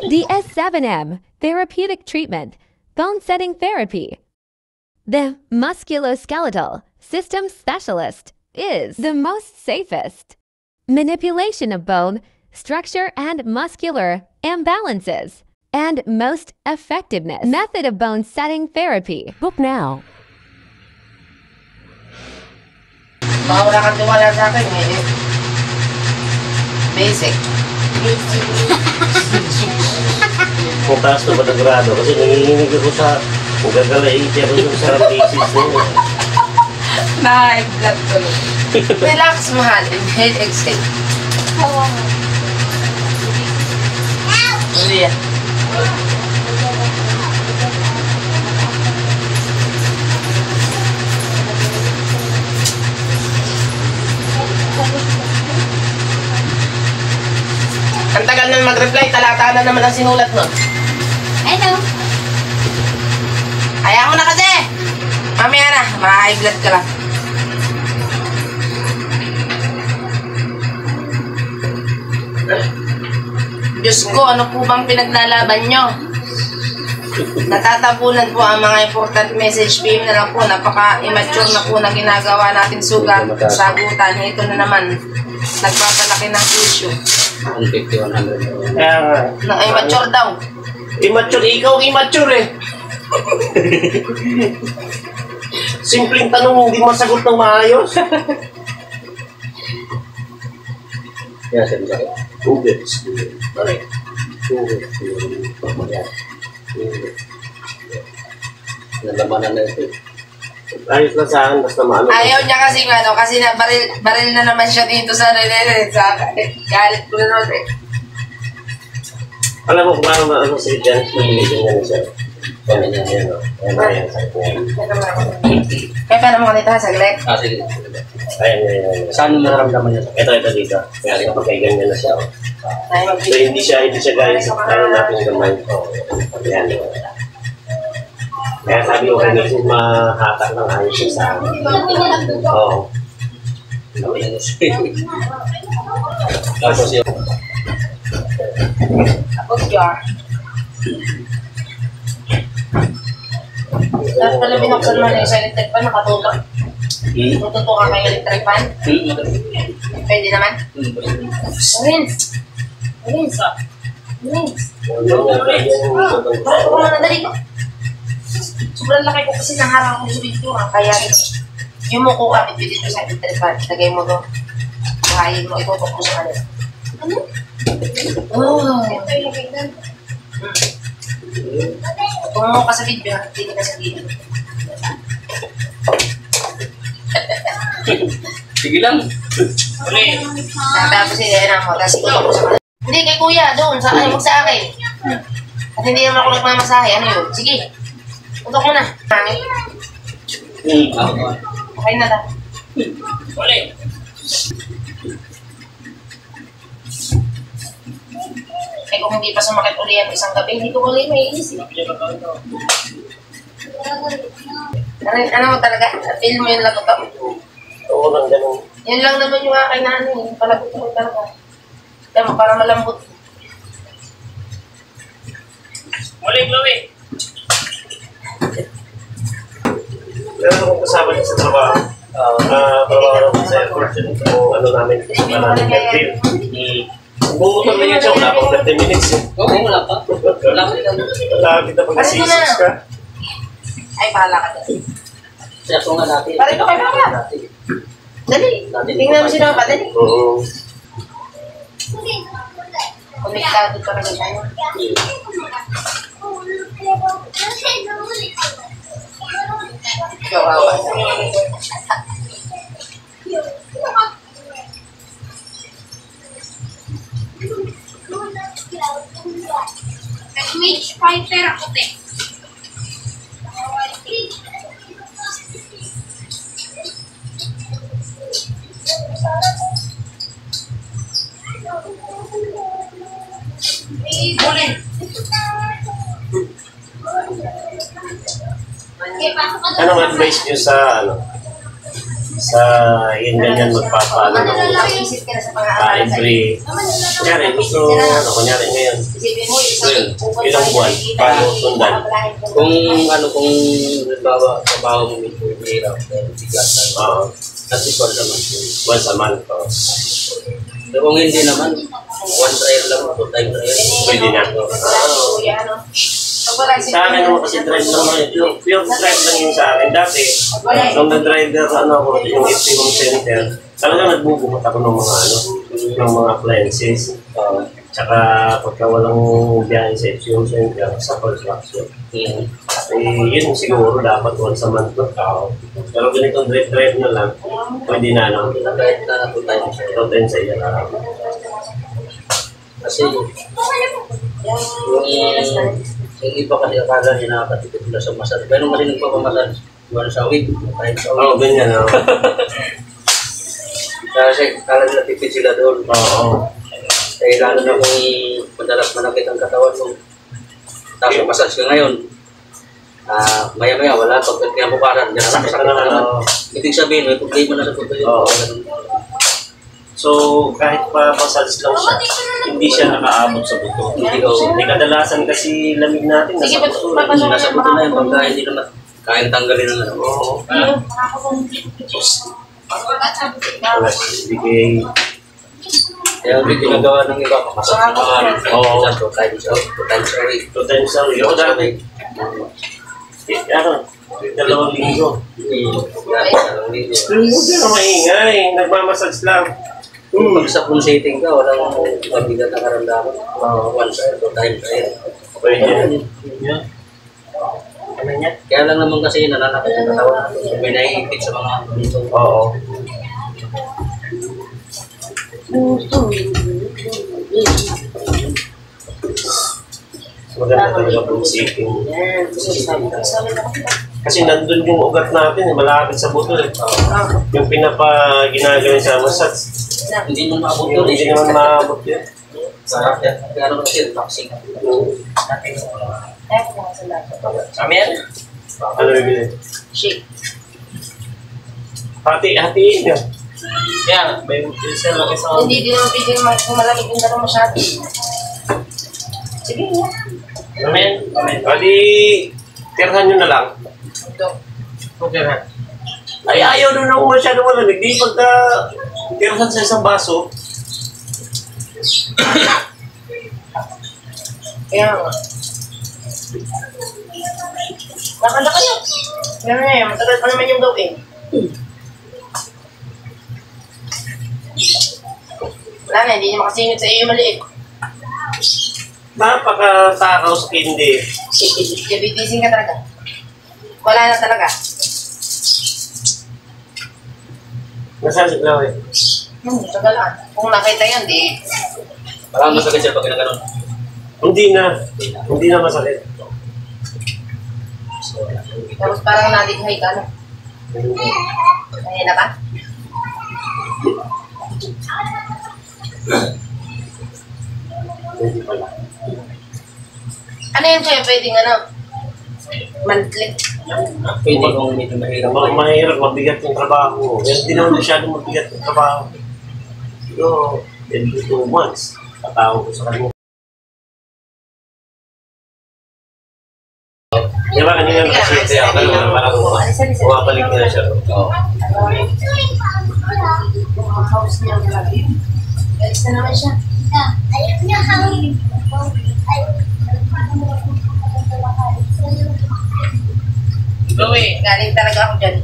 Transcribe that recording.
DS7M Therapeutic Treatment, Bone Setting Therapy. The musculoskeletal system specialist is the most safest. Manipulation of bone, structure and muscular imbalances, and most effectiveness method of bone setting therapy. Book now. Baka wala kang tiwala sa akin, basic. Kung taas na ba na grado, kasi nanginginig ako sa gagalain ako sa thesis niya. Na-high blood tuloy. Relax, mahal. Inhale, exhale. Hindi yan. Ang tagal na mag-reply, talata na naman ang sinulat nun. Hello. Ayaw mo na kasi! Mamaya na, ma-high blood ka lang. Diyos ko, ano po bang pinaglalaban nyo? Natatapunan po ang mga important message beam na lang po. Napaka-immature na po na ginagawa natin sugat, sagutan. Ito na naman, nagpapalaki ng issue. 150, 100. Kaya nga. Immature daw. Immature, ikaw immature eh. Simpleng tanong, hindi masagot ng maayos. Ya, saya bisa. Hindi. Balik. Nalamanan na ito. Ayos na sa akin, basta maano. Ayaw niya kasi kasi na baril na naman siya dito sa galit ko na naman eh. Alam mo kung paano maano si Janet, nabilisin niya na siya. Kaya niya, ayan o. Ayan na, ayan, sakit niya. Kaya paano mo kanita, saglit? Sige. Ayan. Saan nararamdaman niya? Ito dito. Kaya kapag kay ganyan na siya. So hindi siya guys, ano natin gamay. Ayan. Kaya sabi ko, hindi siya mahatak ng ayos siya sa akin. Oo. Tapos yun. Tapos jar. Tapos pala binuksan mo na yung electric fan, nakatulog. Tututo ka kay electric fan? Pwede naman? Rinse. Rinse. Bakit ko lang nadali ko? Sobrang laki ko kasi naharang ko sa video kaya yung muko ka, bitbitin mo sa electric fan. Lagay mo doon. Buhayin mo, itutok mo sa kanila. Ano? Oh. Tumungo ka sa video, hindi ka sa video. Sige lang. Uli. Tapos sinira mo, tapos itutok mo sa kanila. Hindi, kay kuya, doon, sa akin, huwag sa akin. At hindi naman ako nagmamasahe, ano yun? Sige, tutok mo na. Hangin. Okay na lang. Uli. Eh kung hindi pa sumakit uli ang isang gabi, hindi ko uli may iisip. Ano mo talaga? Feel mo yung lagot ako? Oo lang, ganun. Yun lang naman yung akin na ano, yung palagot ko talaga. Kaya mo, para malambot. Uli, Chloe. Pero kung kasama niya sa trabaho, trabaho naman sa airport, o ano namin, namin nag-feel. Bumutan na yan siya, wala pang 30 minutes eh. Oo, wala pa. Wala pa rin. Wala kita pag-assist ka. Ay, bahala ka dyan. Siya po nga natin. Parito kayo ba? Dali. Tingnan mo sila pa, dali. Oo. Konektado talaga tayo. Kawawa. Image fighter ako, te. Okay, pasok ka doon. Anong advice nyo sa ano? Sa yun ganyan magpapalo ng Isip ka na sa pang-aaral. every kunyari gusto kunyari ngayon Isipin mo, yun ilang buwan paano sundan Kung halimbawa, trabaho mo medyo mahirap, bigatan. At least once a month. once a month So, kung hindi naman, one trial lang, two time trial. pwede na sa akin naman kasi drive naman yung pure drive lang yun sa akin dati nung nag-driver ako yung FC Home Center talaga nagbubuhat ako ng mga ng mga appliances tsaka pagka walang biyahe sa FC Home Center sa construction yun siguro dapat once a month na tao pero ganitong drive na lang pwede na lang Kahit na two times. two times sa iya Kasi yung iba kasi akala niya nakakatipid nila sa massage. Pero kasi nagpapamassage, once a week, times a oo week. ganyan Kasi akala nila tipid sila doon. oo Eh, lalo na kung madalas manakit ang katawan mo. Tapos massage ka ngayon. Maya-maya, wala. Pag kinabukasan, diyan sakit sakit na na naman naman. Ibig sabihin, may problema na sa puto yun. Oo. So, kahit pa massage lang siya, hindi siya nakaabot sa buto. Hindi kadalasan kasi lamig natin Sige, nasa buto. papasok. Nasa puto na yun, pagka hindi naman kayang tanggalin ng ano. Oo. Bigay. Kaya hindi ginagawa ng iba, papasok ng mga Oo. two times a week. Two times a week. Ako dati. Ano? 2 linggo. Hindi na maingay. Nagmamassage lang. Pag sa pulsating ka, walang mabigat na karamdaman. Once or two times a week. Pwede. Kaya lang naman kasi nananakit ang katawan natin. May naiipit sa mga dito. Oo. Maganda talaga po sitting. Kasi nandun yung ugat natin, malapit sa buto. Yung ginagawa sa massage, Hindi mo maabot yun. hindi naman maabot yun. Sarap yan. Kaya naman kasi toxic. Kami yan? Ano bibili? Shake. Hatiin niya. Kaya, May isa lang isang... Hindi din naman pwede malamig yung dalawa masyado. Sige nga. Amen. Pwede, tirhan nyo na lang. Ito. Ay, ayaw doon ako masyado malamig. Di pagka tirhan sa isang baso, Kaya nga. Nakanda kayo. Gano'n na yan. Matagal pa naman yung gawin. Wala na, hindi niya makasingit sa iyo yung maliit. napakatakaw sa hindi. Diabetisin ka talaga. Wala na talaga. Nasasig lang eh. Tagalan. Kung nakita yan, di. Parang masakit siya pag ginaganon. Hindi na. Hindi na masakit. Tapos parang nalighay ka, no? Nahina ka? Hindi pala. Ano yun kaya pwedeng ano? Monthly. Pwede kung medyo mahirap. Mahirap, mabigat yung trabaho. Hindi naman masyadong mabigat yung trabaho. So, every 2 months, tatawag ko sa kanya. Di ba kanina nakasite ako na parang bumabalik na siya. Oo. Yung house niya grabe. Galis na naman siya. Galing talaga ako dyan.